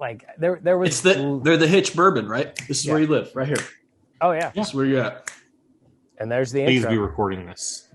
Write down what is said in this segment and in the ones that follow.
Like there was. They're the Hitch Bourbon, right? This is where you live, right here. Oh yeah, This is where you're at. and there's the Please intro. be recording this.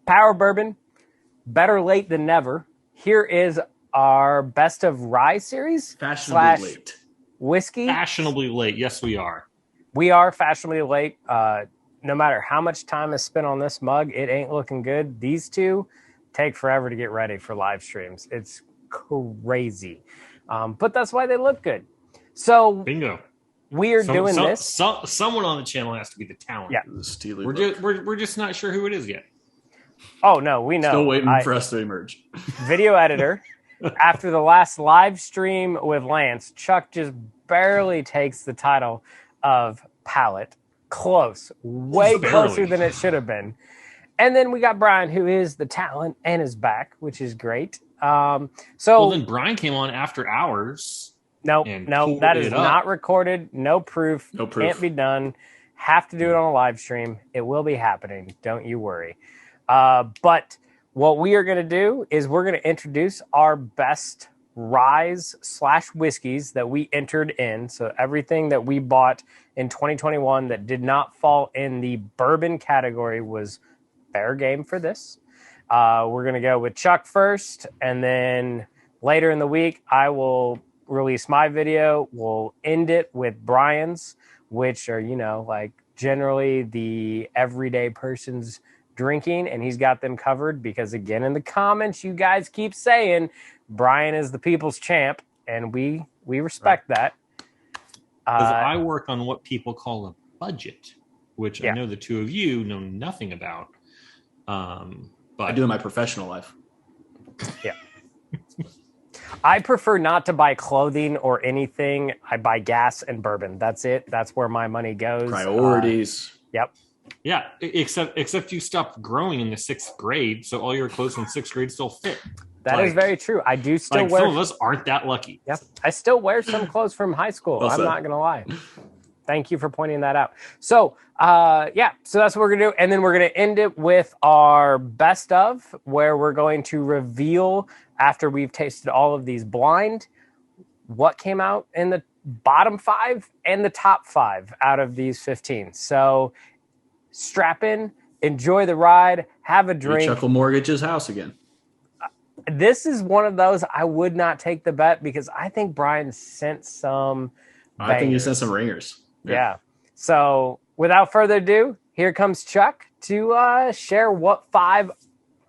Power Bourbon, better late than never. Here is our best of rye series Fashionably late. Whiskey. Fashionably late. Yes, we are. We are fashionably late. No matter how much time is spent on this mug, it ain't looking good. These two take forever to get ready for live streams. It's crazy. But that's why they look good. So Bingo. we are doing this. Someone on the channel has to be the talent. Yeah. We're just not sure who it is yet. Oh, no, we know. Still waiting for us to emerge. Video editor. After the last live stream with Lance, Chuck just barely takes the title of palate. Close. Way closer than it should have been. And then we got Brian, who is the talent and is back, which is great. Well, then Brian came on after hours. No, that is not recorded. No proof. No proof. Can't be done. Have to do it on a live stream. It will be happening. Don't you worry. But what we are going to do is we're going to introduce our best ryes / whiskeys that we entered in. So everything that we bought in 2021 that did not fall in the bourbon category was fair game for this. We're going to go with Chuck first, and then later in the week, I will release my video. We'll end it with Brian's, which are, like generally the everyday person's drinking, and he's got them covered because, again, in the comments, you guys keep saying Brian is the people's champ, and we respect that. Because I work on what people call a budget, which I know the two of you know nothing about. But I do in my professional life. Yeah. I prefer not to buy clothing or anything. I buy gas and bourbon. That's it. That's where my money goes. Priorities. Yep. Yeah, except you stopped growing in the 6th grade, so all your clothes from 6th grade still fit. That is very true. I do still wear. Some of us aren't that lucky. Yep. I still wear some clothes from high school. I'm not going to lie. Thank you for pointing that out. So, so that's what we're going to do. And then we're going to end it with our best of, where we're going to reveal, after we've tasted all of these blind, what came out in the bottom 5 and the top 5 out of these 15. So strap in, enjoy the ride, have a drink. Chuckle Mortgage's house again. This is one of those I would not take the bet because I think Brian sent some bangers. I think he sent some ringers. Yeah. So without further ado, here comes Chuck to share what 5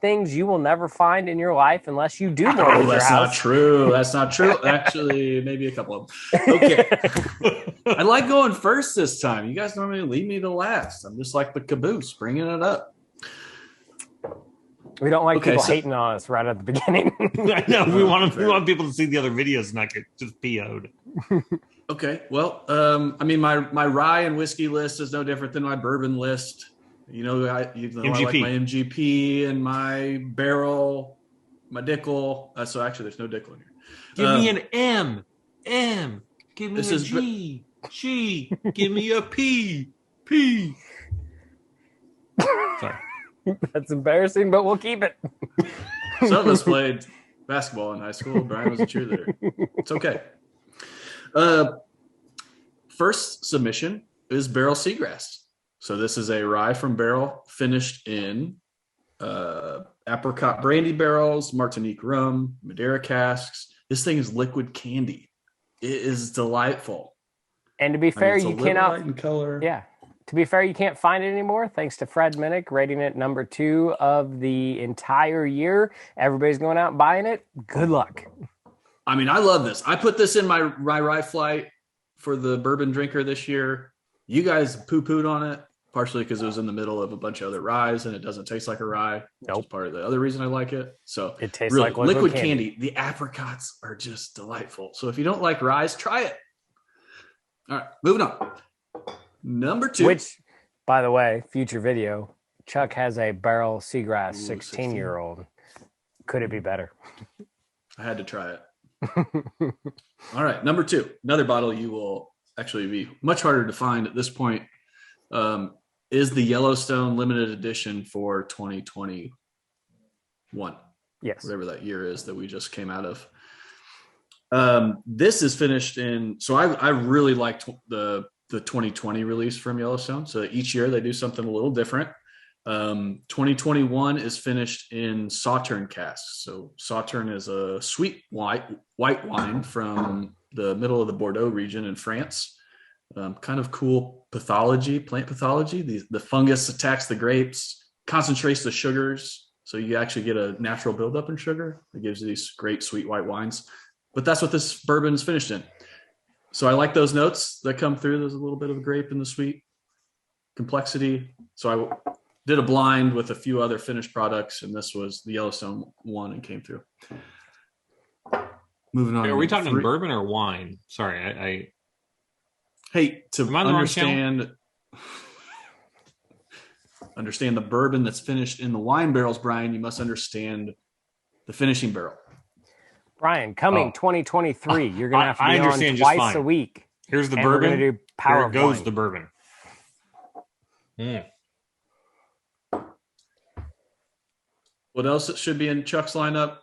things you will never find in your life unless you do more with your house. Not true. That's not true. Actually, maybe a couple of them. Okay. I like going first this time. You guys normally leave me to last. I'm just like the caboose, bringing it up. We don't like people hating on us right at the beginning. I know. We want people to see the other videos and not get just PO'd. Okay. Well, my rye and whiskey list is no different than my bourbon list. I like my MGP and my barrel, my Dickel. So actually, there's no Dickel in here. Give me an M. Give me a G. G. Give me a P. Sorry. That's embarrassing, but we'll keep it. Some of us played basketball in high school. Brian was a cheerleader. It's okay. First submission is Barrel Seagrass. So this is a rye from barrel finished in apricot brandy barrels, Martinique rum, Madeira casks. This thing is liquid candy. It is delightful. And to be fair, you cannot. Light in color. Yeah. To be fair, you can't find it anymore, thanks to Fred Minnick rating it number 2 of the entire year. Everybody's going out and buying it. Good luck. I love this. I put this in my rye flight for the bourbon drinker this year. You guys poo-pooed on it, partially because it was in the middle of a bunch of other ryes and it doesn't taste like a rye. Nope. Which is part of the other reason I like it. So it tastes like liquid candy. The apricots are just delightful. So if you don't like ryes, try it. All right, moving on. Number 2. Which, by the way, future video, Chuck has a Barrel Seagrass 16-year-old. Could it be better? I had to try it. All right, number 2. Another bottle you will actually be much harder to find at this point. is the Yellowstone limited edition for 2021. Yes. Whatever that year is that we just came out of. This is finished in, so I really liked the 2020 release from Yellowstone. So each year they do something a little different. 2021 is finished in Sauterne casks. So Sauterne is a sweet white wine from the middle of the Bordeaux region in France. Kind of cool plant pathology. The fungus attacks the grapes, concentrates the sugars. So you actually get a natural buildup in sugar that gives you these great sweet white wines. But that's what this bourbon is finished in. So I like those notes that come through. There's a little bit of grape in the sweet complexity. So I did a blind with a few other finished products, and this was the Yellowstone one and came through. Moving on. Are we talking bourbon or wine? Sorry, Hey, to understand the bourbon that's finished in the wine barrels, Brian, you must understand the finishing barrel. Brian, coming 2023, you're going to have to be on twice a week. Here's the bourbon. We're going to do power of goes wine. The bourbon. What else should be in Chuck's lineup?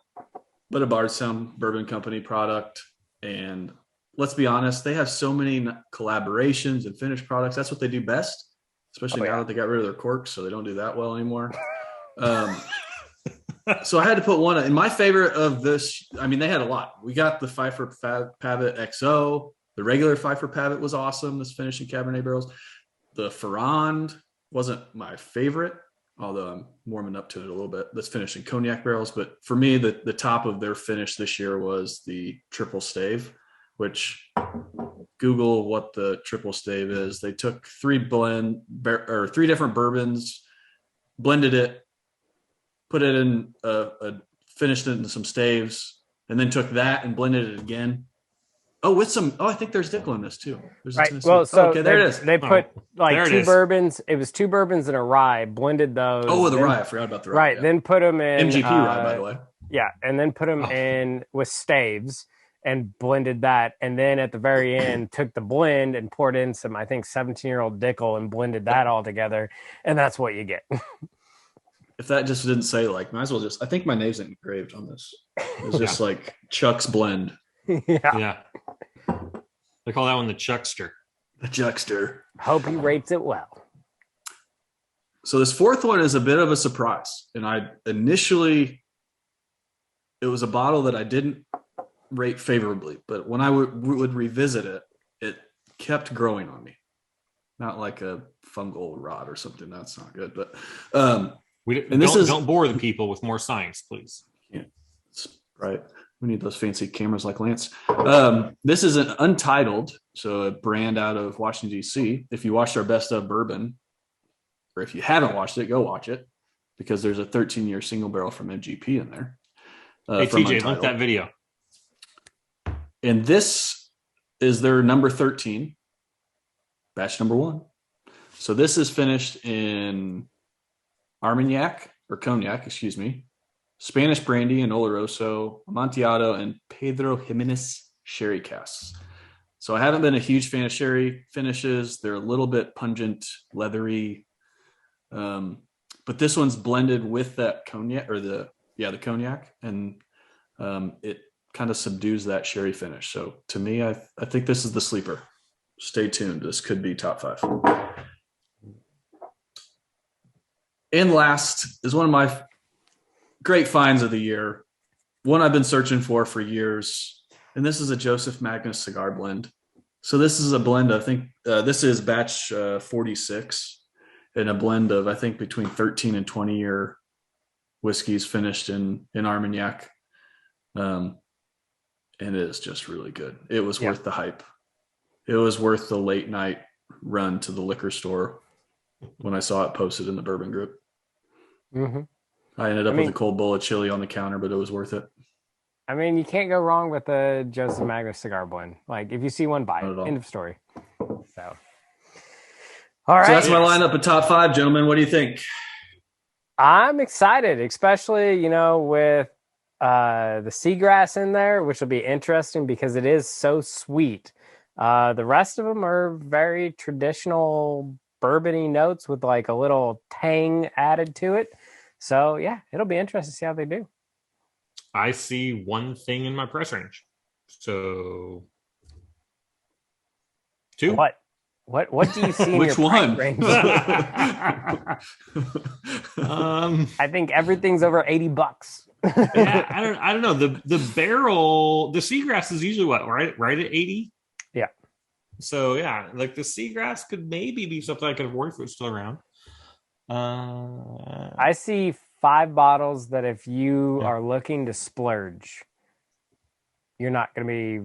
But a Bardstown Bourbon Company product. And let's be honest, they have so many collaborations and finished products. That's what they do best, especially now that they got rid of their corks, so they don't do that well anymore. So I had to put one in my favorite of this. I mean, they had a lot. We got the Pfeiffer Pavitt XO. The regular Pfeiffer Pavitt was awesome. This finished in Cabernet barrels. The Ferrand wasn't my favorite, although I'm warming up to it a little bit. That's finished in cognac barrels. But for me, the top of their finish this year was the Triple Stave, which Google what the Triple Stave is. They took three different bourbons, blended it, put it in finished it in some staves, and then took that and blended it again. I think there's Dickel in this too. Right. Well, so okay, there it is. They put two bourbons. It was two bourbons and a rye, blended those. Oh, the rye. I forgot about the rye. Right. Yeah. Then put them in MGP rye, by the way. Yeah. And then put them in with staves and blended that. And then at the very end, took the blend and poured in some, I think, 17-year-old Dickel and blended that all together. And that's what you get. If that just didn't say might as well I think my name's engraved on this. It's just like Chuck's blend. Yeah. They call that one the Chuckster. The Chuckster. Hope he rates it well. So this fourth one is a bit of a surprise. And it was a bottle that I didn't rate favorably, but when I would revisit it, it kept growing on me. Not like a fungal rot or something. That's not good. But don't bore the people with more science, please. Yeah, right. We need those fancy cameras like Lance. This is an Untitled, so a brand out of Washington, D.C. If you watched our Best of Bourbon, or if you haven't watched it, go watch it, because there's a 13-year single barrel from MGP in there. Hey, TJ, link that video. And this is their number 13, batch number 1. So this is finished in Armagnac, or Cognac, excuse me, Spanish Brandy and Oloroso, Amontillado, and Pedro Jimenez sherry casks. So I haven't been a huge fan of sherry finishes. They're a little bit pungent, leathery. But this one's blended with that cognac, or the cognac, and it kind of subdues that sherry finish. So to me, I think this is the sleeper. Stay tuned. This could be top 5. And last is one of my great finds of the year. One I've been searching for years. And this is a Joseph Magnus Cigar Blend. So this is a blend, I think this is batch 46, and a blend of, I think, between 13 and 20 year whiskeys finished in Armagnac. And it is just really good. It was worth the hype. It was worth the late night run to the liquor store when I saw it posted in the bourbon group. Mm-hmm. I ended up with a cold bowl of chili on the counter, but it was worth it. I mean, you can't go wrong with the Joseph Magnus Cigar Blend. Like, if you see one, buy it. End of story. So, all right. So that's my lineup of top 5, gentlemen. What do you think? I'm excited, especially, with the seagrass in there, which will be interesting because it is so sweet. The rest of them are very traditional bourbony notes with like a little tang added to it. So yeah, it'll be interesting to see how they do. I see one thing in my price range. So 2. What do you see in Which your price one? range? I think everything's over $80. Yeah, I don't know. The barrel, the seagrass is usually what, right at 80? Yeah. So yeah, like the seagrass could maybe be something I could afford if it's still around. I see 5 bottles that if you are looking to splurge, you're not going to be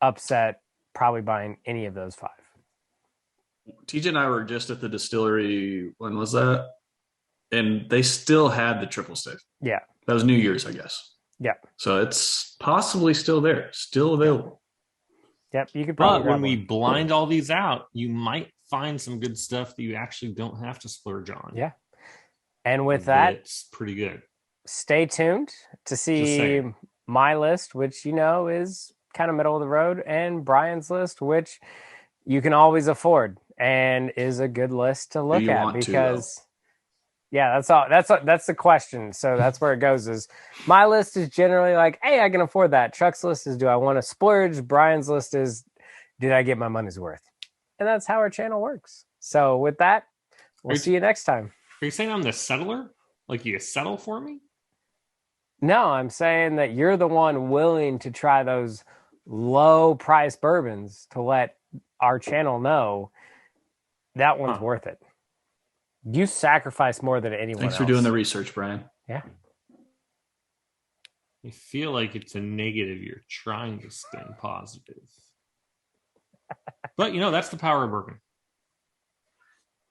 upset probably buying any of those 5. TJ and I were just at the distillery. When was that? And they still had the triple stick. Yeah. That was New Year's, I guess. Yeah. So it's possibly still there, still available. Yep. You could probably. But when we blind all these out, you might find some good stuff that you actually don't have to splurge on. Yeah. And with that, it's pretty good. Stay tuned to see my list, which is kind of middle of the road, and Brian's list, which you can always afford and is a good list to look at because that's the question. So that's where it goes is my list is generally like, hey, I can afford that. Chuck's list is, do I want to splurge? Brian's list is, did I get my money's worth? And that's how our channel works. So with that, we'll see you next time. Are you saying I'm the settler? Like you settle for me? No, I'm saying that you're the one willing to try those low price bourbons to let our channel know that one's worth it. You sacrifice more than anyone else. Thanks for doing the research, Brian. Yeah. I feel like it's a negative you're trying to spin positive. But, that's the power of bourbon.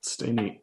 Stay neat.